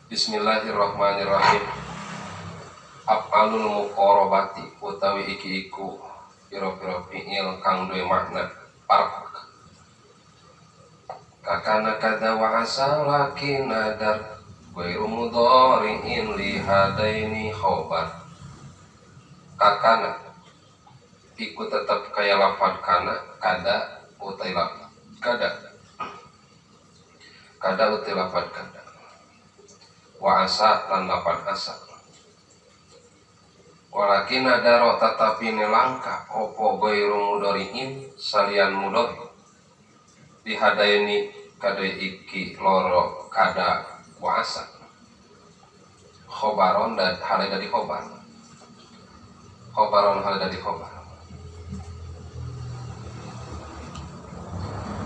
Bismillahirrahmanirrahim. Af'alul muqarabati utawi iki iku pira-pira fi'il kang duwe makna parek. Kakana kada wa asa lakin nadar ghairu mudhari'in li hadaini khobar. Kakana iku tetap kaya lafad kana kada utai lafad kada utai lafad kada wa asa lan lafad asa. Walakin nadaro tetapi nelangka opo ghairu mudhari'in salian mudhari dihadaini kada iki loro kada wa asa khobaron dan hal dari khobar khobaron hal dari khobar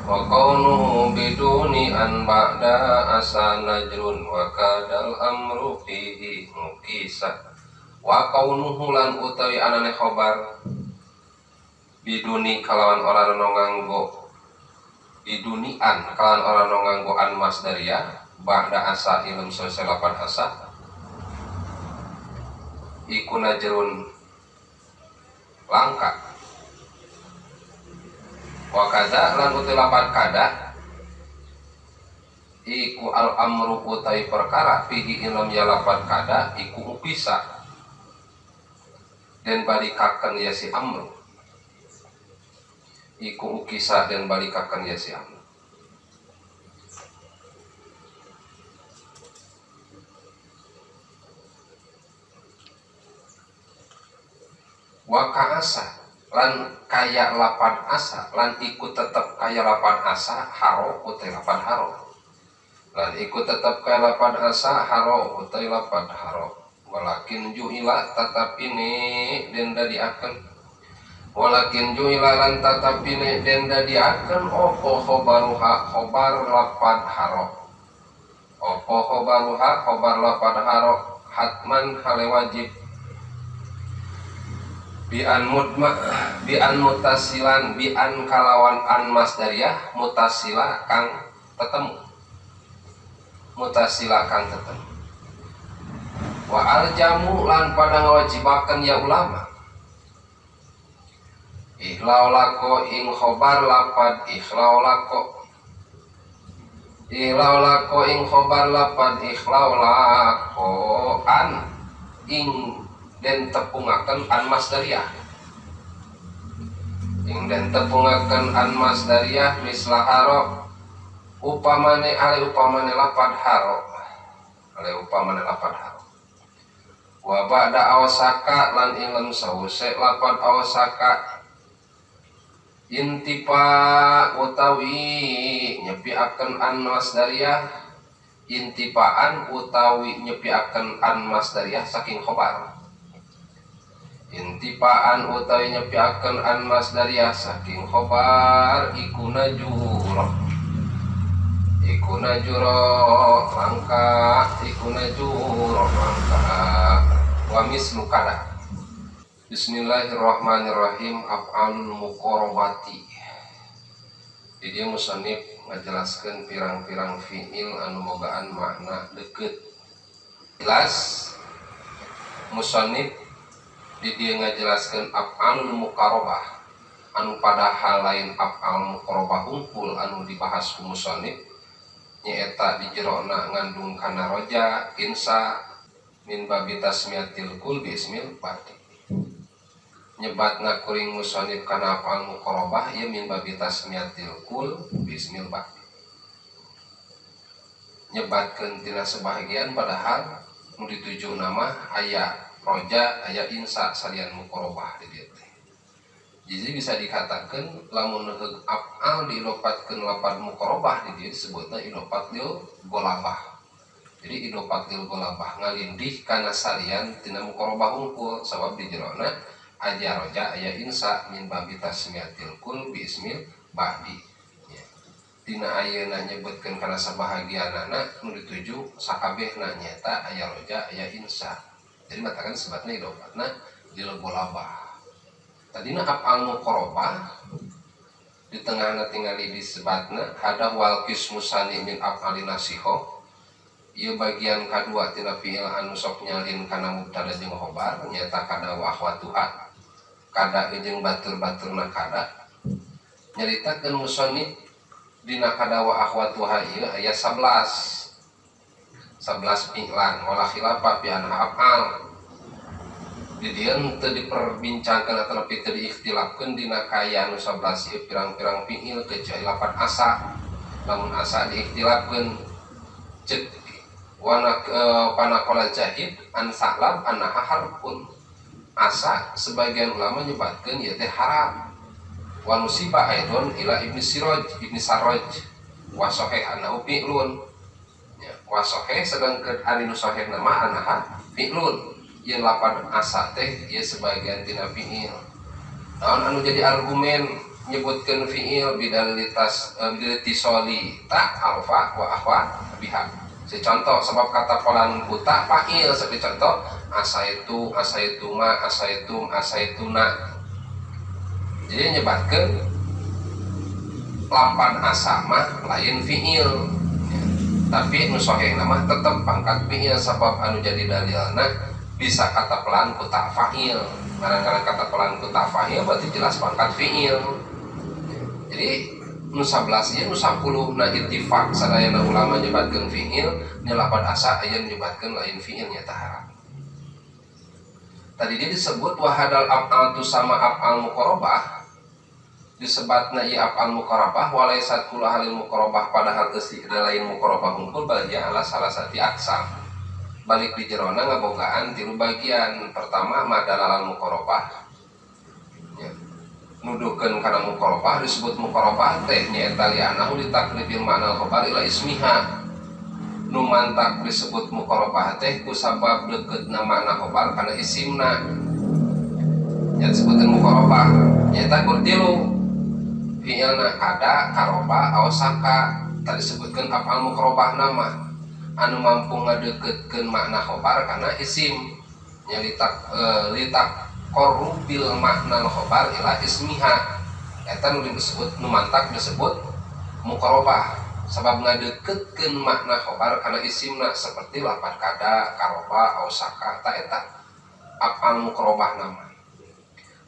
wa qawnuhu biduni an ba'da asa najrun wa kadal amru fihi mukisa. Wa qawnuhu lan utawi anane khobar biduni kalawan orang nganggo biduni an kalawan orang nganggo an masdariyah ba'da asa ilm selesai lapan asa iku najrun langka. Wa kada lan utai lapan kada iku al amru utai perkara fihi ilm ya lapan kada iku upisa dan balikakan ya si amru iku ukisa dan balikakan ya si amru. Wa kaasa lan kaya lapan asa lan ikut tetap kaya lapan asa haro utai lapan haro lan ikut tetap kaya lapan asa haro utai lapan haro. Walakin ju'ila tatapine den dadiakeun walakin ju'ila lan tatapine den dadiakeun opo khobaruha khobar lapan haro opo khobaruha khobar lapan haro hatman hale wajib bi an mutasilan bi an kalawan an masdariyah mutasila kang tetemu mutasila kang tetemu. Wa aljamu lan pada ngawajibakan ya ulama ikhlau lako ing khobar lapad ikhlau lako ing khobar lapad ikhlau lako an ing den tepungaken an masdariyah ing den tepungaken an masdariyah mislah haro upamane ale upamane lapad haro ale upamane lapad haro. Wa ba'da awasaka lan ilm sause lapan awasaka intipa utawi nyepiaken an masdariyah intipaan utawi nyepiaken an masdariyah saking khobar intipaan utawi nyepiaken an masdariyah saking khobar iku najuro langka wa mislu kada. Bismillahirrahmanirrahim. Af'alul muqarabati. Jadi musannif ngajelaskeun pirang-pirang fi'il anu bogaan makna deukeut. Jelas musannif di dieu ngajelaskeun af'alul muqarabah anu padahal lain af'al muqarabah hungkul anu dibahas ku musannif nyaeta di jerona ngandung kana roja insa min babi tasmiyatil kul bismil bati nyebatna kuring musannif kana af'al muqarabah ieu min babi tasmiyatil kul bismil bati nyebatkeun tina sebahagian padahal nu dituju nama aya roja aya insa salian muqarabah di dieu teh. Jadi bisa dikatakan lamun af'al diidopatkeun lafaz muqarabah di dieu disebutna idopat lil golabah. Jadi idopat lil golabah ngalindih kana salian tina muqarabah hungkul sabab di jerona aya roja aya insa min babi tasmiyatil kul bi ismil ba'di. Tina ayeuna nyebutkeun kana sabahagianana nu dituju sakabehna nyaeta aya roja aya insa. Jadi matakan sebatna idopatna lil golabah. Tadina af'al muqarabah di tengahna tingali disebatna hada wal qismu sani min af'alin nasiho ieu bagian kadua tina fiil anu sok nyalin kana mubtada jeung khobar nyaeta kada wa akhwatuha kada jeung batur-baturna kada nyaritakeun musannif dina kada wa akhwatuha ieu aya 11 fi'lan wala khilafa fi anha af'al di dieu teu diperbincangkeun atawa nepi teu diikhtilafkeun dina kaya anu 11 ieu pirang-pirang fi'il kecuali lapan asa lamun asa diikhtilafkeun cek wana panaqala jahid an sa'lab annaha harfun asa sebagian ulama nyebatkeun ieu teh harap wa nusiba aidon ila ibni sarraj wa sahih annahu fi'lun wa sahih sedangkeun ari nu sahih nama anaha fi'lun yen lapan asa teh ieu sebagian tina fi'il naon anu jadi argumen nyebutkeun fi'il bidalitas bidatisoli ta alfa wa akhwa biha contoh sebab kata polan buta fa'il seperti contoh asaitu asaituma asaitum asaituna jadi nyebatkeun lapan asa mah lain fi'il tapi nu sahih nama tetap pangkat fi'il sabab anu jadi dalilna bisa kata pelan ku ta fa'il kadang-kadang kata pelan ku ta fa'il berarti jelas pangkat fi'il jadi nu 11 ieu nu 10 na ittifaq sadayana ulama nyebatkeun fi'il nu 8 asa aya nyebatkeun lain fi'il nya tahara tadi dia disebut wahadal af'al tu sama af'al muqarrabah disebatna ieu af'al muqarrabah walaysat kullu halil muqarrabah padahal geus lain muqarrabah hungkul bagia ala salah satu aksam balik di jerona ngabogaan tilu bagian pertama madalalan muqarrabah ya nuduhkeun kana muqarrabah disebut muqarrabah teh nyaeta li'annahu litakribil ma'nal khabar ila ismiha nu mantak disebut muqarrabah teh ku sabab deuketna makna khabar kana isimna nya disebutkeun muqarrabah nyaeta kurtilu fi'ilna kada karoba awsaka tadi disebutkeun af'al muqarrabah nama anu mampu ngadeukeutkeun makna khobar kana isim nya litak korubil makna khobar ila ismiha eta nu disebut nu mantak disebut muqarrabah sabab ngadeukeutkeun makna khobar kana isimna seperti lapan kada karoba awsaka ta eta af'al muqarrabah nama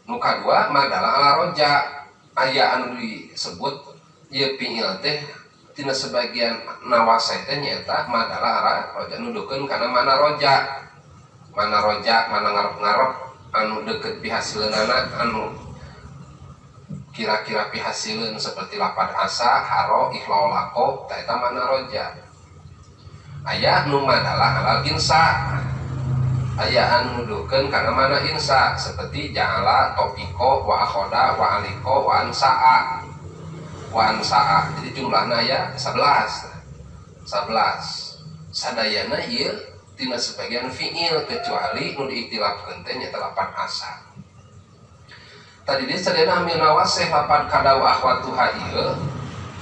nu kadua madalah ala roja aya anu disebut ieu fi'il teh tina sebagian nawasih teh nyaeta madalah ara roja nuduhkeun kana mana roja mana ngarep-ngarep anu deukeut pihasileunnana anu kira-kira pihasileun seperti lapan asa haro ikhlau lako ta eta mana roja aya nu madalah alal insa aya anu nuduhkeun kana mana insa seperti ja'ala topiko wa akhoda wa aliko wa ansa'a jadi jumlahna aya 11 sadayana ieu tina sebagian fi'il kecuali nu diiktilafkeun teh nyaeta lapan asa tadi dia sadayana amil nawasih lapan kada wa akhwatuha ieu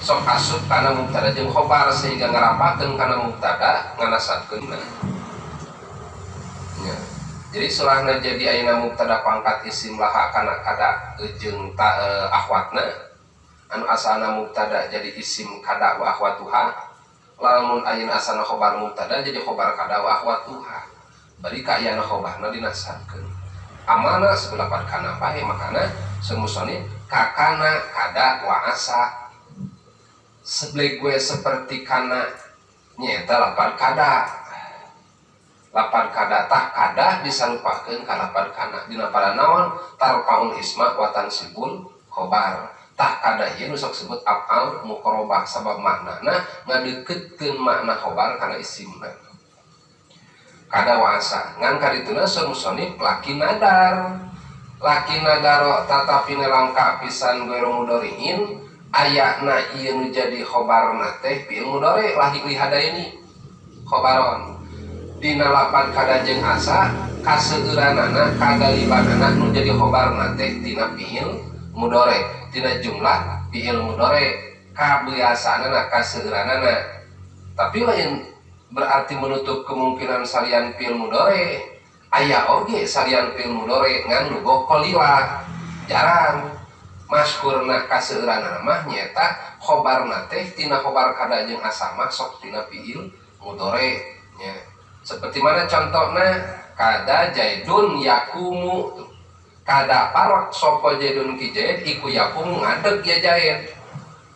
sok asup kana mubtada jeung khobar sehingga ngarapakeun kana mubtada nganasabkeunna ya. Jadi sulahna jadi ayeuna mubtada pangkat isim laha kana kada jeung akhwatna anu asalna mubtada jadi isim kada wa akhwatuha lamun ayeuna asalna khobar mubtada jadi khobar kada wa akhwatuha bari ka ayeuna khobarna dinasabkeun amalna sebelapan kana bae makana semusoni kakana kada wa asa sebegue seperti kana nyaeta lapan kada tah kada disarupakeun ka lapan kana dina pada naon tarfaul isma wa tansibul khobar tah kada ieu nu sok sebut af'al muqarrabah sabab maknana ngadeukeutkeun makna khobar kana isimna kada wa asa ngan karituna musannif laki nadar tatapi nelangka pisan ghairu mudhari'in ayana ieu nu jadi khobarna teh fi'il mudhari' li hadaini khobaron dina lapan kada jeung asa kaseueuranana kagalibanana nu jadi khobarna teh tina fi'il mudhari' tina jumlah fi'il mudhari' kabiasaanana kaseueuranana tapi lain berarti menutup kemungkinan salian fi'il mudhari' aya oge salian fi'il mudhari' ngan lugoh qalila jarang masyhurna kaseueuranana mah nyaeta khobarna teh tina khobar kada jeung asa mah sok tina fi'il mudore nya. Seperti mana contohnya kada Zaidun yakumu, kada parok sopo Zaidun ki Zaid iku yakumu ngadeg ya Zaid.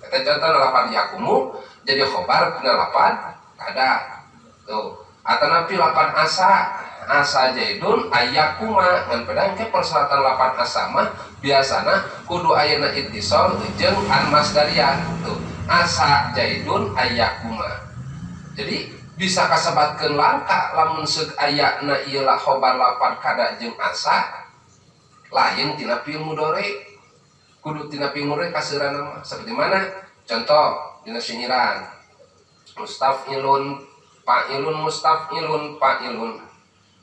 Kita contoh lapan yakumu jadi khobar kena lapan kada tuh. Atau napi lapan asa Zaidun ayakuma ngan pedang ke persyaratan lapan asa mah biasana kudu ayeuna ittisal jeung an masdariyah tuh. Asa Zaidun ayakuma. Jadi bisa kasebatkeun langka lamun seug ayana ieu la khobar lapan kada jeung asa lain tina fi'il mudhari. Kudu tina fi'il mudhari kaseuranna mah. Seperti mana? Contoh dina sinyiran. Mustaf'ilun fa'ilun mustaf'ilun fa'ilun.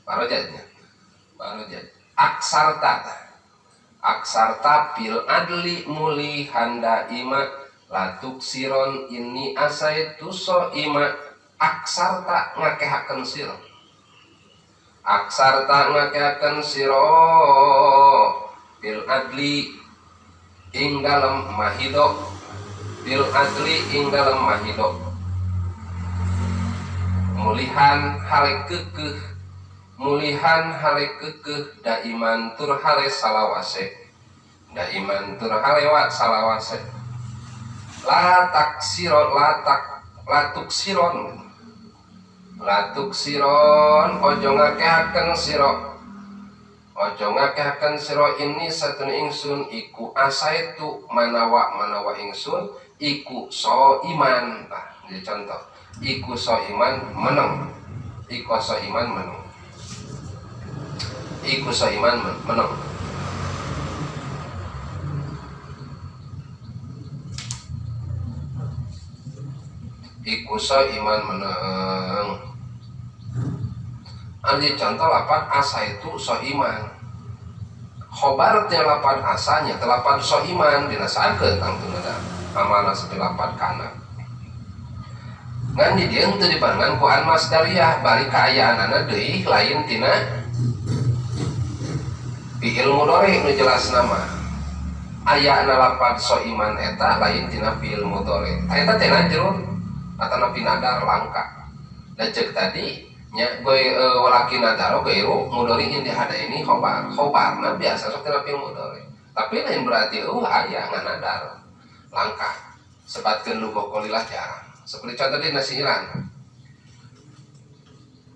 Barojatnya. Aksarta fil adli muli handa ima latuk siron ini asaitu so ima. Aksarta ngakehakeun siro. Aksarta ngakehakeun siro fil adli ing dalem mahido. Fil adli ing dalem mahido. Mulihan hale keukeuh, mulihan hale keukeuh daiman tur hale salawase, daiman tur hale wa salawase. Latuk siron ojo ngakehakeun siro, ojo ngakehakeun siro ini satun ingsun iku asaitu manawa ingsun iku so iman. Nah, jadi contoh iku so iman meneng, iku so iman meneng, iku so iman meneng. Iku so iman meneng. Jadi contoh lapan asa itu so iman. Khobar teh lapan asanya telapan so iman dinasakeun tangtunna amanah seperti lapan kana. Ngan di dieu teu dibarengan ku an masdariyah bari kaayaanana deui lain tina fi'il mudhari nu jelasna mah. Ayaana lapan so iman eta lain tina fi'il mudhari. Eta teh najrun atau nadar langka. Dan cek tadi nya gue walaki nadaro gairu mudhari indi hada ini khobarna biasa sok tina fi'il mudhari. Tapi lain berarti aya nganadar langka. Sebatkeun lugo qalilah jarang. Seperti contoh di nasiran.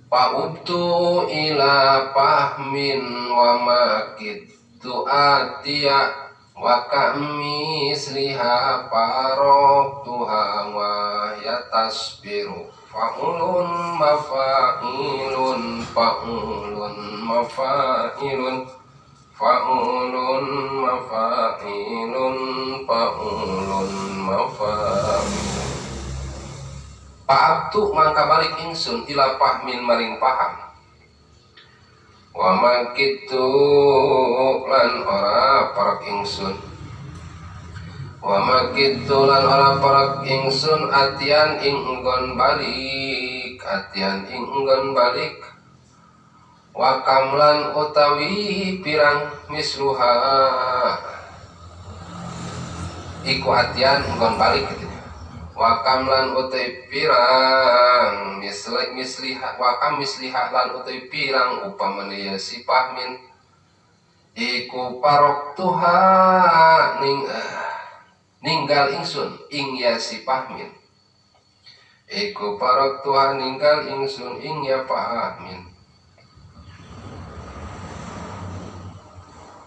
Fa'ubtu ila fahmin wa makitu atiya wa kami sliha paroktuha wa yatasbiru fa'ulun mafa'ilun fa'ulun mafa'ilun fa'ulun mafa'ilun fa'ulun mafa'ilun. Fa'abtu mangka balik ingsun ila fahmin maring paham wa makitu lan ora parak ingsun wa makitu lan ora parak ingsun atian ing enggon balik atian ing enggon balik wa kamlan utawi pirang misluha iku atian enggon balik gitu. Wakam lan utai pirang misliha wakam misliha lan utai pirang upamane si pahmin iku parok tuha ninggal ingsun ing ya si pahmin iku parok tuha ninggal ingsun ing ya pahmin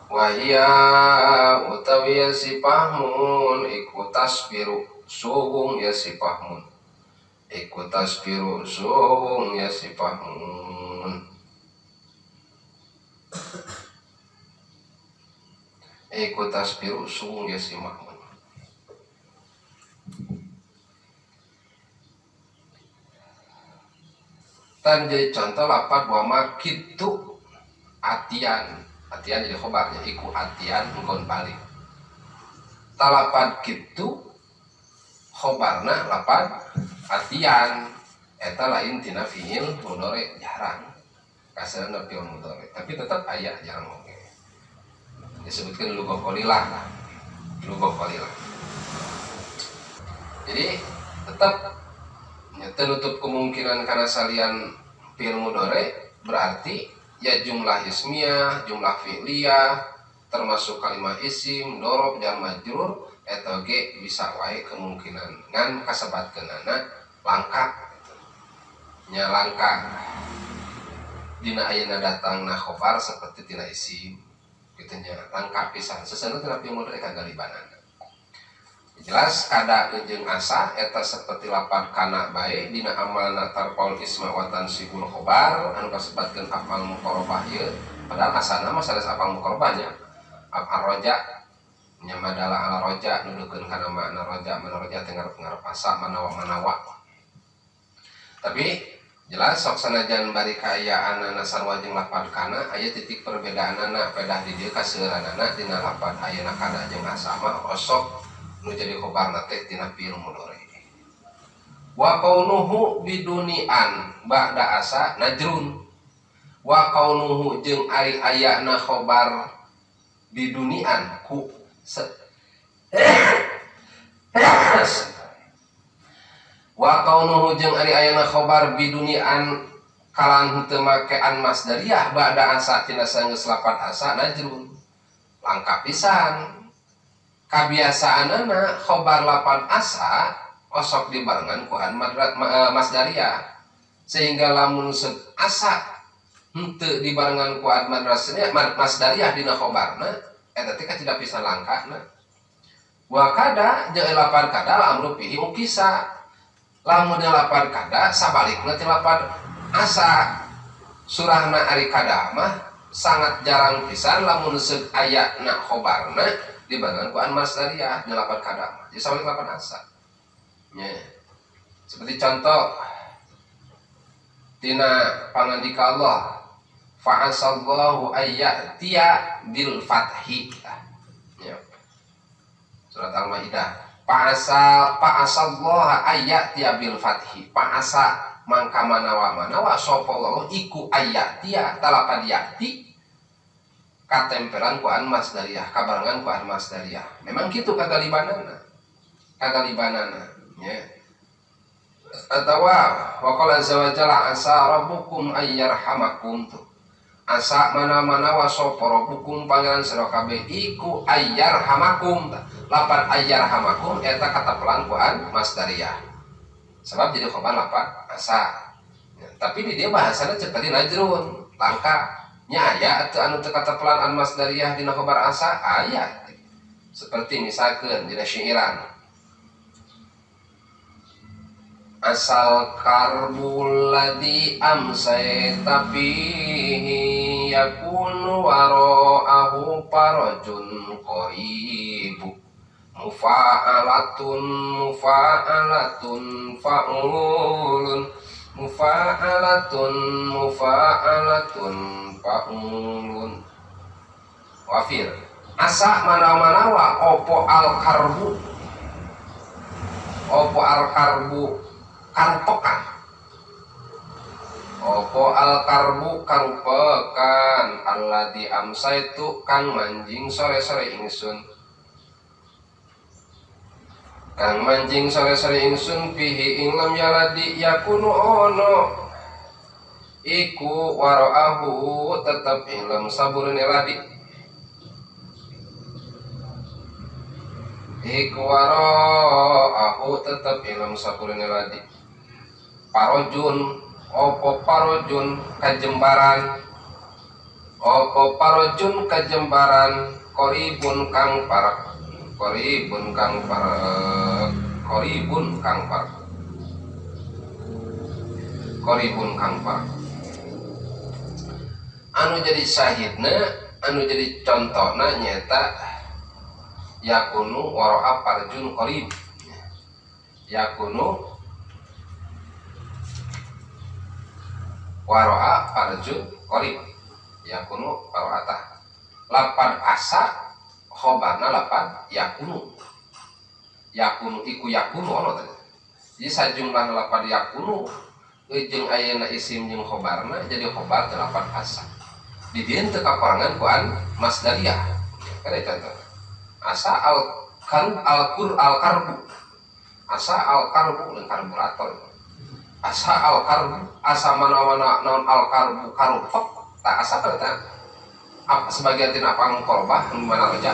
wahia utawi ya si pahmun iku tasbiru suhung ya si pahmun iku tasbiru suhung ya si pahmun iku tasbiru suhung ya si pahmun. Tan jadi contoh lapat wa makitu atian jadi khobarnya iku atian engkon balik talapan gitu khobarna lapan atian eta lain tina fi'il mudhari jarang kasarna fi'il mudhari tapi tetap aya jarang oge disebutkan lugo qalilah lah lugo qalilah jadi tetap Tertutup kemungkinan karena salian fi'il mudhari berarti ya jumlah ismiyah, jumlah fi'liyah, termasuk kalimat isim, dorob, jar majrur, eta ge bisa wae kemungkinan ngan kasebatkeunana langka. Nya langka dina ayeuna datangna khobar seperti tina isim kitu nya langka pisan. Sesana tina fi'il mudhari kagalibanana. Jelas kada jeung asa eta seperti lapan kana bae dina amalna tarpaul isma wa tansibul khobar anu kasebatkeun afal muqarrabah ieu padahal asana mah sanes afal muqarrabahnya afal roja nya madala ala roja nuduhkeun kana makna roja mana roja teh ngarep-ngarep asa manawa tapi jelas sok sanajan bari kaayaan sarua jeung lapan kana aya titik perbedaanana pedah di dieu kaseueuranana dina lapan ayeuna kana jeung asa mah osok nu jadi khobarna teh tina fi'il mudhari. Wa kaunuhu bidunian ba'da asa najrun. Wa kaunuhu jeung ari ayana khobar bidunian ku wa kaunuhu jeung ari ayana khobar bidunian kalang teu make an masdariyah ba'da asa tina saenggeus lapan asa najrun. Langka pisan. Kabiasaanana khobar lapan asa osok dibarengan ku an masdariyah sehingga lamun asa henteu dibarengan ku an masdariyah dina khobarna eta teh tidak bisa langkana. Wa kada jeung lapan kada amru fihi ukisa lamun lapan kada sabalikna ti lapan asa surahna ari kada mah sangat jarang pisan lamun ayana khobarna dibarengan ku an masdariyah di lapan kada jadi sabalik lapan asa nya seperti contoh tina pangandika Allah fa asallahu ayyatiya bil fathi ya surat al-maidah fa asallahu ayyatiya bil fathi fa asa mangka manawa sapa Allah iku ayyatiya talapan yati katempelan ku an masdariyah kabarengan ku an masdariyah memang kitu kagalibanana nya atawa wa qala azza wa jalla asa rabbukum ayyarhamakum tuh asa mana-mana wa sapa rabbukum pangeran sira kabeh iku ayyarhamakum lapan ayyarhamakum eta katempelan ku an masdariyah sebab jadi khobar lapan asa ya, tapi di dia bahasana cepat najrun langka nya aya anu teu katempelan an masdariyah dina khobar asa aya seperti misalkeun dina syairan asal karbul ladzi amsayta fihi yakunu wara'ahu farajun qaribu mufa'alatun fa'ulun wafir asa mana-mana wa opo al karbu karupekan opo al karbu karupekan alladzi amsaitu kang manjing sore-sore ingsun fihi ing lam yaladi yakunu ono iku wara'ahu tetep ilm saburun ladi iku wara'ahu tetep ilm saburun ladi parojun opo parojun kajembaran koribun kang parak anu jadi syahidna anu jadi contohna nyata yakunu wara'a parjun qarib yakunu wara'a parjun qarib yakunu wara'atah lapan asa khobarna lapan yakunu iku yakunu ono tadi jadi sajumlah lapan yakunu jeung ayeuna isim jeung khobarna jadi khobar 8 asa di dieu teu kaparangan ku an masdariyah kada contoh asa al karbu asa al karbu dan karburator asa al karbu asa mana-mana naon al karbu karupok tak asa berarti apa sebagian tina pang korbah mana aja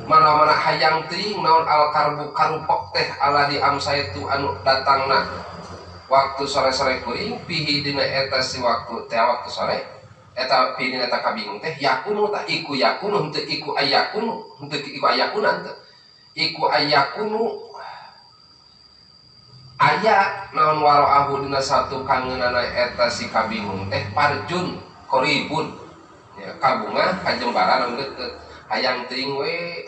mana-mana hayang teuing naon al karbu karupok teh ala di amsaitu anu datangna waktu sore-sore kuring pihi dina eta si waktu teh waktu sore eta pihi dina eta kabingung teh yakunu tah iku yakunu henteu iku ayakunu henteu iku ayakunan teh iku ayakunu aya naon waroahu dina satu kangeunana eta si kabingung teh parjun koribun ya kabunga kajembaran anu deukeut hayang teuing we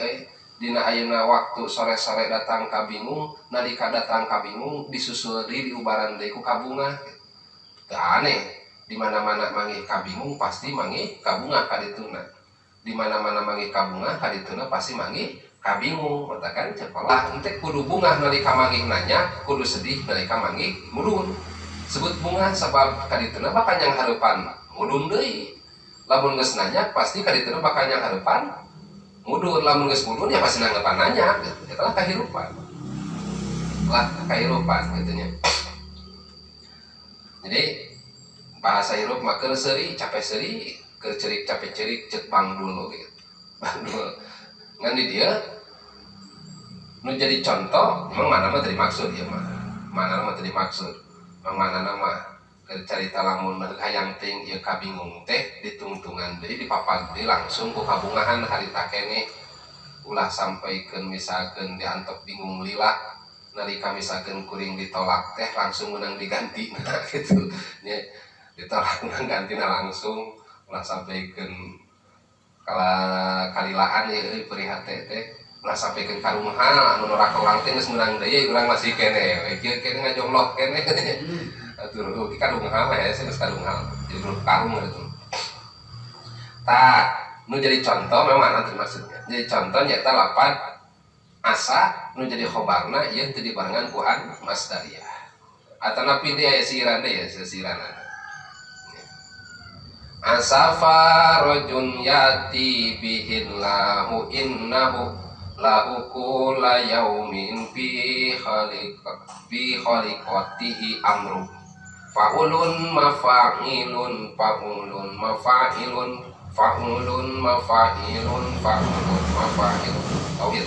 dina ayeuna waktu sore-sore datang kabingung nalika datang kabingung disusul deui diubaran deui ku kabunga teu aneh di mana-mana mangih kabingung pasti mangih kabunga kadituna di mana-mana mangih kabunga kadituna pasti mangih kabingung matakan cekolah ente kudu bunga nalika mangih nanya kudu sedih nalika mangih mudun sebut bunga sebab kadituna bakal yang hareupan mudun deui lamun geus nanya pasti kadituna bakal yang hareupan mudun lamun geus mudun ya pasti nanggepan nanya gitu. Itulah kahirupan gitu nya. Jadi bahasa hirup mah keur seuri capek seuri keur cerik capek cerik cek bangdul gitu bangdul ngan di dia nu jadi contoh memang mana mah tadi maksud ya mah mana mah tadi maksud mana nama carita lamun hayang ting ieu kabingung teh ditungtungan deui dipapag deui langsung ku kabungahan harita keneh ulah sampaikeun misalkeun diantep bingung lila nalika misalkeun kuring ditolak teh langsung menang diganti nah gitu nya ditolak menang gantina langsung ulah sampaikeun kalilaan ya perihate teh ulah sampaikeun ka rumahan anu neraka urang teh geus meunang deui urang masih keneh kieu keneh ngajongloh keneh atur ki kadunghal ya geus kadunghal jadi grup karung gitu tah nu jadi contoh memang nanti maksudnya jadi contoh nyata lapan asa nu jadi khobarna ieu teu dibarengan ku an masdariyah atana pilih aya siran deui ya sesiran asafa rajun yati bihillahu innahu lahu kulla yaumin fi khaliqatihi amru faulun mafa'ilun faulun mafa'ilun faulun mafa'ilun faulun mafa'ilun tauhid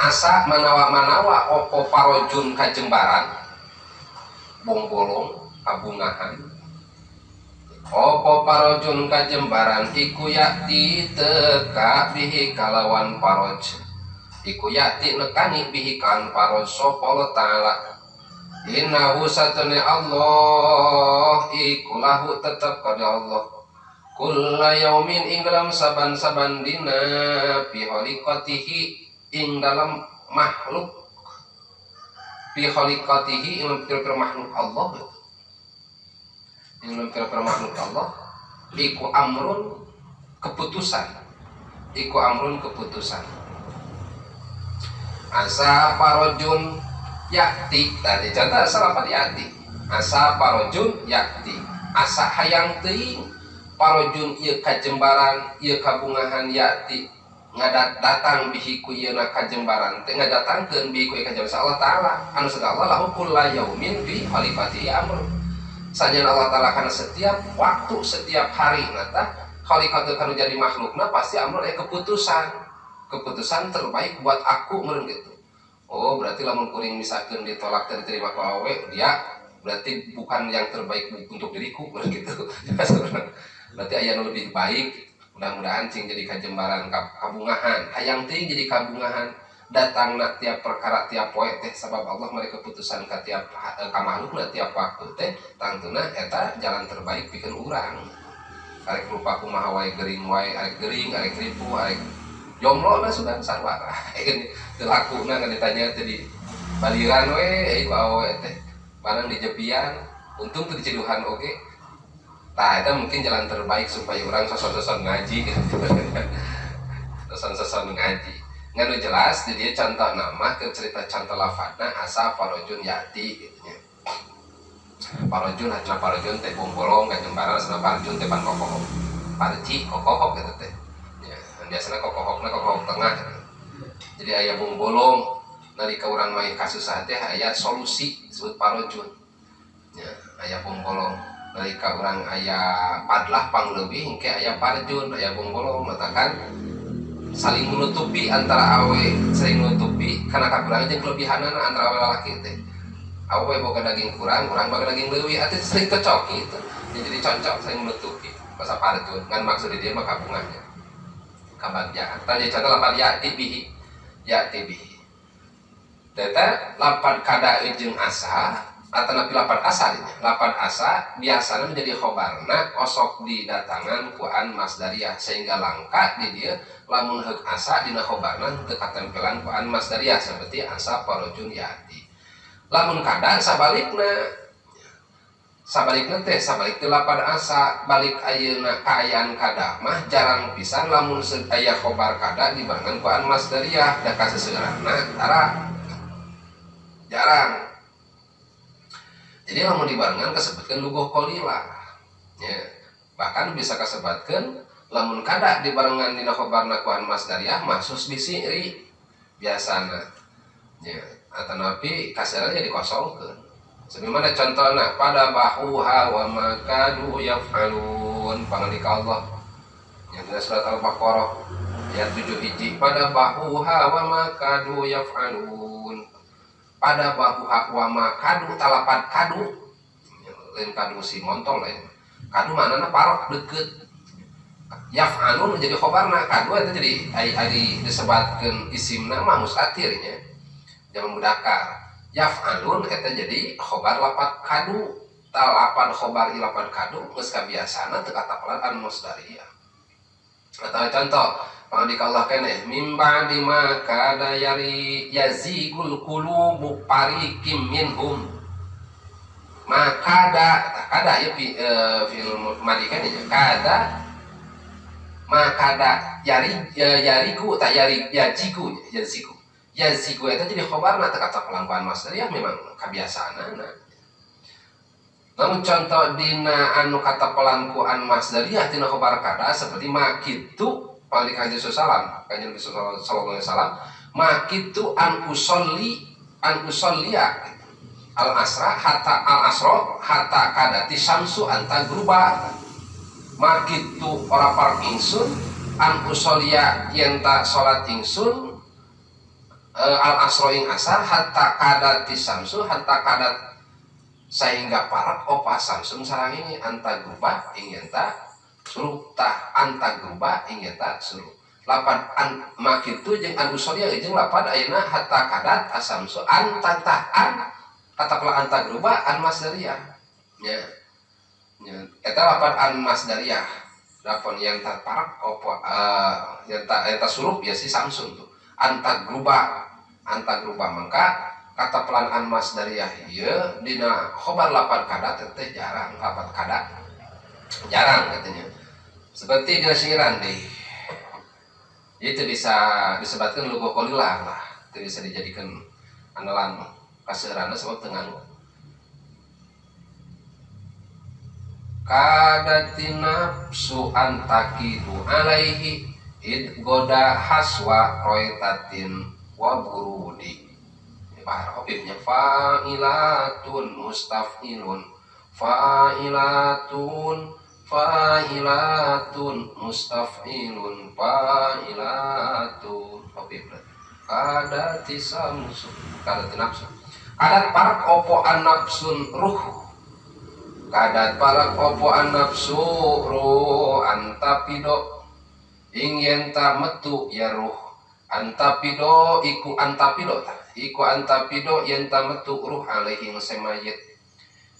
asa manawa opo parojun kajembaran bongbolong kabungahan opo parojun kajembaran iku yakti teka bihi kalawan paroj iku yakti nekani bihi kan paroj sopolo ta'ala innahu satune Allah iku lahu tetep kada Allah kulla yaumin ing dalam saban-saban dina fi khaliqatihi ing dalam makhluk fi khaliqatihi ing dalam makhluk Allah yang kira-kira makhluk Allah iku amrun keputusan asa parojun yakti tadi contoh salapan yakti asa parojun yakti asa hayang teuing parojun ieu kajembaran ieu kabungahan yakti ngadatang bihi ku ieu kajembaran teh ngadatangkeun bihi ku kajembaran Allah taala anu sagala lahu kullu yaumin fi khalifati amrun saja Allah Ta'ala karena setiap waktu, setiap hari nata khalikatul kanu jadi makhlukna pasti amrun keputusan terbaik buat aku meureun gitu. Oh, berarti lamun kuring misalkeun ditolak dan diterima ku awe dia berarti bukan yang terbaik untuk diriku meureun gitu. Berarti aya nu lebih baik. Mudah-mudahan cing jadi kajembaran kabungahan, hayang teuing jadi kabungahan datangna tiap perkara tiap poe teh sabab Allah mereka keputusan ka tiap ka makhlukna tiap waktu teh tangtuna eta jalan terbaik pikeun urang arek rupa kumaha wae gering wae arek gering arek ripu arek jomblo na sudah sarwara teu lakuna kan ditanya teh di baliran we ku awe teh barang di jepian untung teu diciduhan oge tah eta mungkin jalan terbaik supaya urang soson-soson ngaji gitu soson-soson ngaji nganu jelas jadi contoh nama ke cerita contoh lafadna asa parojun yati gitunya parojun hanya parojun teh bongbolong kajembaran sana parojun teh pan kokohok parci kokohok gitu teh ya biasanya kokohokna kokohok tengah gitu. Jadi aya bongbolong nalika urang mah kasusah teh aya solusi disebut parojun nya aya pungkolong nalika urang aya padlah pangleuwih engke aya parjun aya pungkolong matakan saling menutupi antara awe saling menutupi karena kakurangan jeung kelebihanana antara awe lalaki teh awe boga daging kurang urang boga daging leuwih atuh sering cocok gitu jadi cocok saling menutupi bahasa parjun ngan maksud dia mah kabungahnya kabagjaan tadi contoh lapan ya tibihi teta lapan kada jeung asa atau napi lapan asa dinya lapan asa biasanya menjadi khobarna kosok di datangan kuan masdariyah sehingga langka di dia lamun heug asa dina khobarna teu katempelan kuan masdariyah seperti asa parojun yati lamun kada sabalikna teh sabalik teh lapan asa balik ayeuna kaayaan kada mah jarang pisan lamun aya khobar kada dibarengan kuan masdariyah da kaseuseurana tara jarang. Jadi lamun dibarengan kasebutkeun lugoh qalila nya bahkan bisa kasebutkeun lamun kada dibarengan dina khobarna kuan masdariyah mahsus bisiri biasana nya atanapi kaseuran jadi dikosongkeun sebagaimana contohna pada bahuha wa makadu yaf'alun pangandika Allah yang dalam surat Al-Baqarah ayat 7 hiji pada bahuha wa makadu yaf'alun pada bahuha wa makadu talapan kadu lain kadu si montong lain kadu manana parok deket yaf'alun menjadi khobarna kadu itu jadi ari disebutkeun isimna mah mustatirnya jaman mudakar yaf'alun eta jadi khobar lapat kadu talapan khobar ilapan kadu geus kabiasana teu katapelan an musdariyah atau contoh pangandika Allah keneh mim ba'di ma kada yazigul qulubu parikim minhum maka kada ya film madi kan ya kada maka yariku tak yajiku yaziku itu jadi khobarna teu katapelan kuan masdariyah memang kabiasaanana namun contoh dina anu katapelan kuan masdariyah dina khobar kada seperti makitu paling kanjeng sallallahu alaihi wasallam makitu an usolliya al asra hatta kadati samsu anta gruba makitu ora par ingsun an usolliya yen ta salat ingsun al asra ing asar hatta kadati samsu hatta kadat sehingga parak opa samsung sarang ini anta gruba ing yen ta suruh tah anta gruba ing yen ta suruh lapan makitu jeung anu sorya jeung lapan ayeuna hatta kadat asamsu anta tahan katakanlah anta gruba an masdariyah nya eta lapan an masdariyah lapan yang ta parak opo yang ta suruh ya si samsun tuh anta gruba mangka kata pelan an masdariyah ieu dina khobar lapan kadat teh jarang lapan kadat jarang katanya seperti dina singiran deh itu bisa disebutkan lugoh qalilah lah itu bisa dijadikan andalan kaseuranna sebab teu nganggo kadati nafsu antakidu alaihi id goda haswa roitatin wa burudi Habibnya fa'ilatun mustaf'ilun fa'ilatun mustaf'ilun fa'ilatun Habib kadati samsu kadati nafsu kadat parak opo an nafsun ruh kadat parak opo an nafsu ruh antapido ingin ta metu ya ruh antapido iku antapido yen ta metu ruh alaihi semayit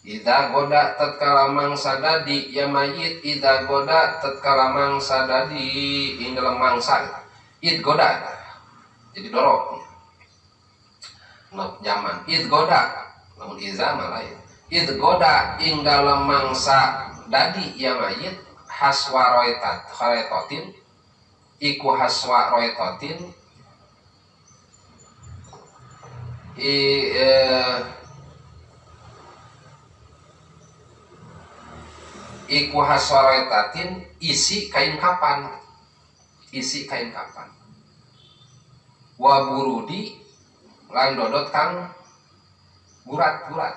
idza goda tatkala mangsa dadi ya mayit idza goda tatkala mangsa dadi ing dalam mangsa id goda jadi dorok zaman id goda namun iza malain id goda ing dalam mangsa dadi ya mayit haswa roetotin iku haswa roetotin iku haswaroetatin isi kain kapan wa burudi lan dodot kang gurat-gurat.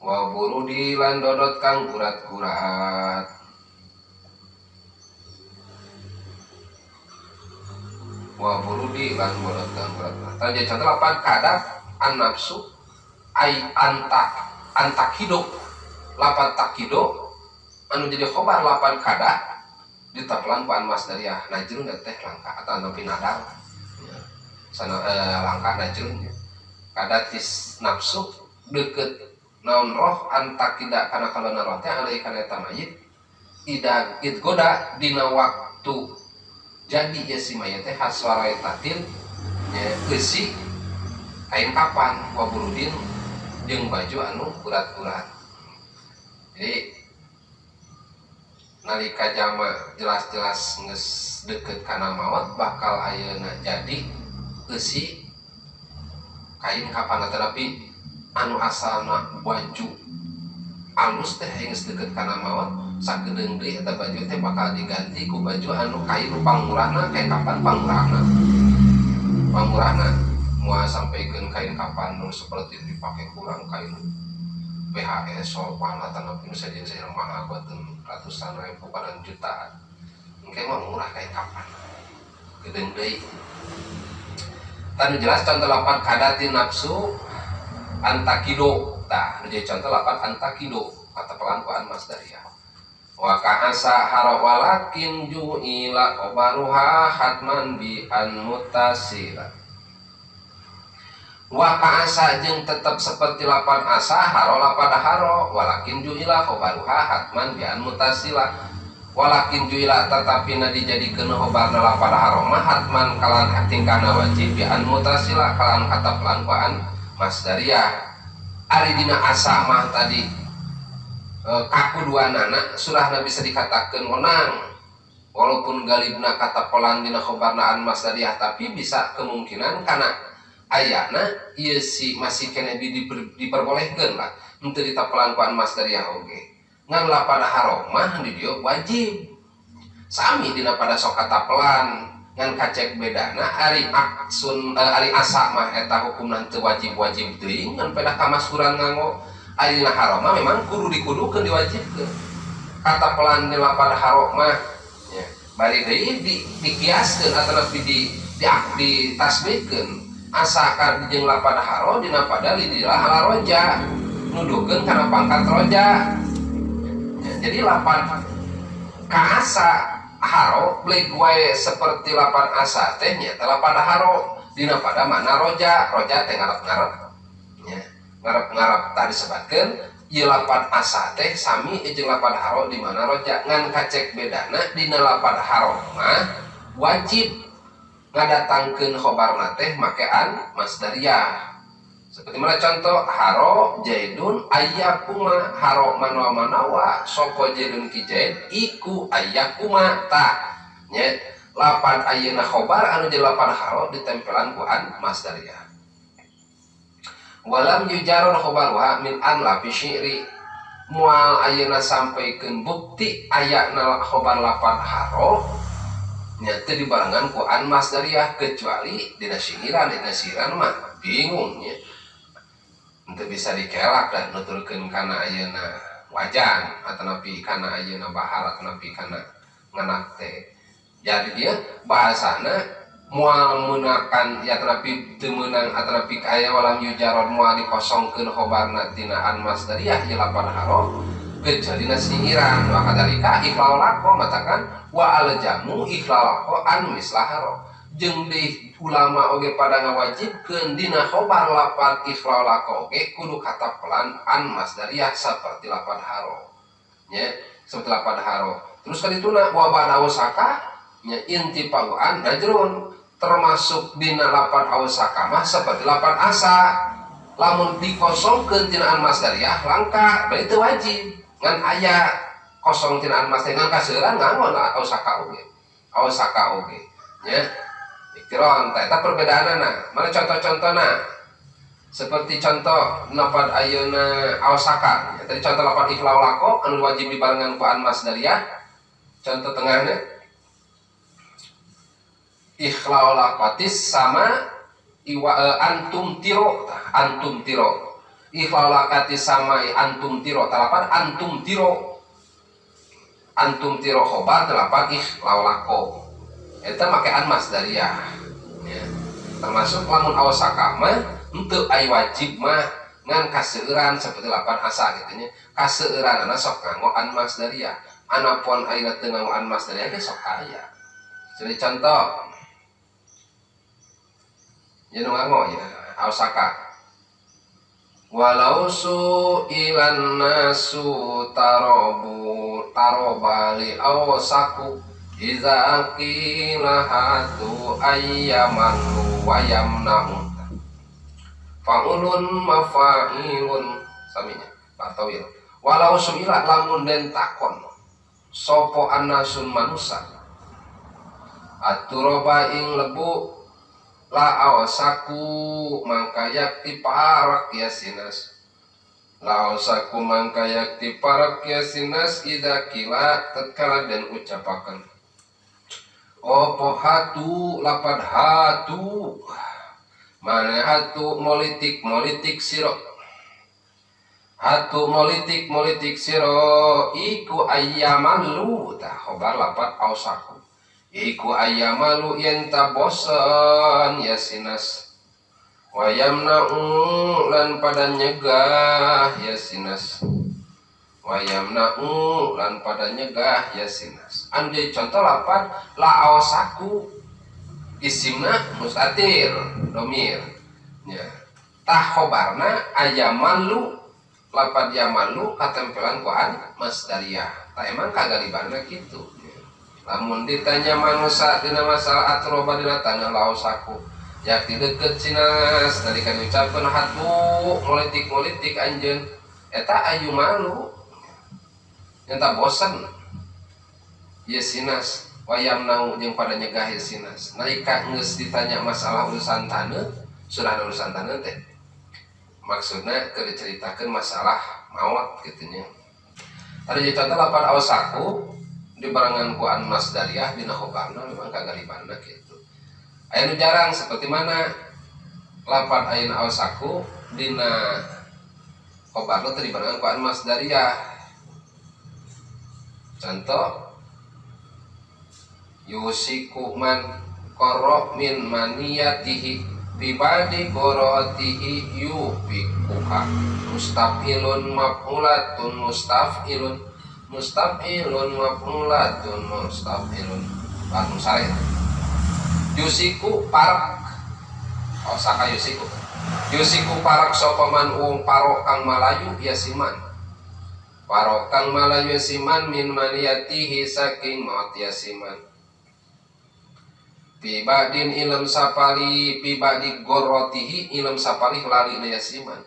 Wa burudi lan dodot kang gurat-gurat. Wa burudi lan dodot kang gurat-gurat. Tadi contoh lapan kadap an nafsu ai antakido. Lapan takido anu jadi khobar lapan kada ditaplan ku an masdariyah najrun teh langka atau nepi nadal. Sana langka najrun kada tis nafsu deket naon roh antakida kana kalana roh teh alai kana eta mayit ida goda dina waktu jadi ya si mayit teh haswara tatil nya eusi kain kapan wa burudin jeung baju anu urat-urat. Jadi nalika jama jelas-jelas geus deket kana maot bakal ayeuna jadi eusi kain kapan tetapi anu asalna baju alus teh geus deket kana maot sakedeung deui eta baju teh bakal diganti ku baju anu kain pangmurahna kain kapan pangmurahna moal sampikeun kain kapan nu seperti dipake kurang kain PHS sopan atau nabi saja mahal buatan ratusan ribu pada jutaan mungkin mah murah kain kapan gedeng deui. Tadi jelas contoh lapan kadati nafsu antakido. Tah jadi contoh lapan antakido kata pelankuan masdariyah. Wa ka'asa harawalakin ju'ila qabaruha hatman bi an mutasila. Wa ka'asa jeung tetep seperti lapan asa haro lapan haro walakin ju'ila qabaruha hatman bi an mutasila. Walakin ju'ila tetapi na dijadikeun khobarna lapan haro mah hatman kalan tingkahna wajib bi an mutasila kalan kata pelankuan masdariyah. Ari dina asa mah tadi kakuduanana surahna bisa dikatakan wenang walaupun galibna kata polan dina khobarna an masdariyah tapi bisa kemungkinan karena ayana ieu si masih kena diperbolehkeun lah henteu ditapelan ku an masdariyah oge. Ngan lapada haromah di dieu wajib. Sami dina pada sok katapelan ngan kacek bedana ari aksun ari asa mah eta hukumna teu wajib-wajib teuing ngan pada kamasuran nganggo ari dina haromah memang kudu dikudukeun diwajibkeun. Katapelan di lapada haromah nya bari deui dikiaskeun atawa di tasbihkeun asa ka jeung lapada haro dina pada lidilah ala roja nuduhkeun kana pangkat roja. Jadi lapan kaasa haro beli gue seperti lapan asa teh nya lapan haro dina pada mana roja teh ngarep-ngarep nya ngarep-ngarep tadi disebutkeun ieu lapan asa teh sami jeung lapan haro di mana roja ngan kacek bedana dina lapan haro mah wajib ngadatangkeun khobarna teh makean masdariyah. Seperti mana contoh haro jaidun ayyakuma haro manawa soko jaidun ki jaid iku ayyakuma ta nya lapan ayeuna khobar anu jadi lapan haro ditempelan ku an masdariyah. Walam yujarun khobaruha min an la fi syi'ri moal ayeuna sampaikeun bukti ayana khobar lapan haro nya teu dibarengan ku an masdariyah kecuali dina syi'iran mah bingung nya. Untuk bisa dikelak dan nuturkeun kana ayeuna wajan atau napi kana ayeuna bahar atau napi kana nganak teh. Jadi dia bahasana moal meunangkan ya napi teu meunang atau napi aya walam yujarod moal dikosongkeun khobarna tina an masdariyah ieu lapan haro kecuali nasiiran wa kadalika ikhlal laqo matakan wa al jamu ikhlal laqo an mislah haro. Jeung deui ulama oge pada ngawajibkeun dina khobar lapan ikhlal laqo oge kudu katapelan an masdariyah saperti lapan haro nya saperti lapan haro. Terus kadituna wa ba'da wasaka nya intifaa'an najrun termasuk dina lapan awsaka mah saperti lapan asa lamun dikosongkeun tina an masdariyah langka berarti teu wajib ngan aya kosong tina an masdariyah kaseuran nganggo awsaka oge nya. Iktiron, eta perbedaanana. Mana contoh-contohna? Seperti contoh napad ayeuna awsaka. Tadi contoh lapad ikhlal laqo anu wajib dibarengan ku an masdariyah. Contoh tengahnya ikhlal laqatis sama antum tiro iklalakati samai antum tiro talapan antum tiro khobar talapan iklalako eta make an masdariyah ya. Termasuk lamun awasaka mah henteu aya wajib mah ngan kaseueuran seperti lapan asa gitu nya kaseueuranana sok nganggo an masdariyah anapun aya teu nganggo an masdariyah ge sok aya. Jadi contoh ya nu nganggo ya awasaka walau su'ilan nasu tarobali awsaku iza qila hatu ayyaman wa yamna'u fa'ulun mafa'ilun saminya batawil walau su'ila lamun den takon sopo annasun manusa aturoba ing lebu la awasaku mangka yakti parak yasinas la awasaku mangka yakti parak yasinas idza kila tatkala den ucapaken opo hatu lapad hatu mana hatu molitik siro hatu molitik siro iku ayyamalu tah khobar lapad awasaku iku ayyamalu yenta bosan yasinas wayamna'u lan pada nyegah yasinas wayamna'u lan pada nyegah yasinas ande contoh lapan la awasaku isimna mustatir domir ya tah khobarna ayyamalu lapan yamalu katempelan ku an masdariyah tah emang kagalibanna kitu. Lamun ditanya manusia dina masalah atroba dina tanah lausaku yakti deket sinas dari kan ucapkan hatu politik anjeun eta ayu malu nyata bosan yesinas wayam nau jeung pada nyegah yesinas nalika geus ditanya masalah urusan tanah surah urusan tanah teh maksudna keur diceritakeun masalah maut kitu nya tadi contoh lapan ausaku di barangan ku an masdariyah dina khobarna memang kagalibanna kitu. Aya nu jarang seperti mana lapan ayeuna awasaku dina khobarna teh di barangan ku an masdariyah. Contoh yusiku man qara min maniyatihi bibadi qaraatihi yufikuha mustafilun maf'ulatun mustafilun maf'ulatun mustafilun langsung saleh yusiku parak saka yusiku parak sapa man wong paro kang malayu yasiman paro kang malayu yasiman min maniyatihi saking maut yasiman pibadin ilm sapali pibadi gorotihi ilm sapali lari yasiman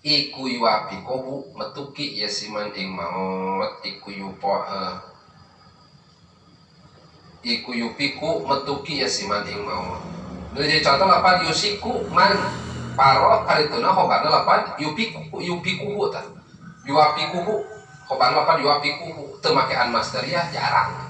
iku yuapikohu metuki yasiman ing maut iku yupiku metuki yasiman ing maut. Jadi contoh lapan yusiku man paro karituna khobarna lapan yupikuhu tah yuapikuhu khobarna lapan yuapikuhu teu make an masdariyah jarang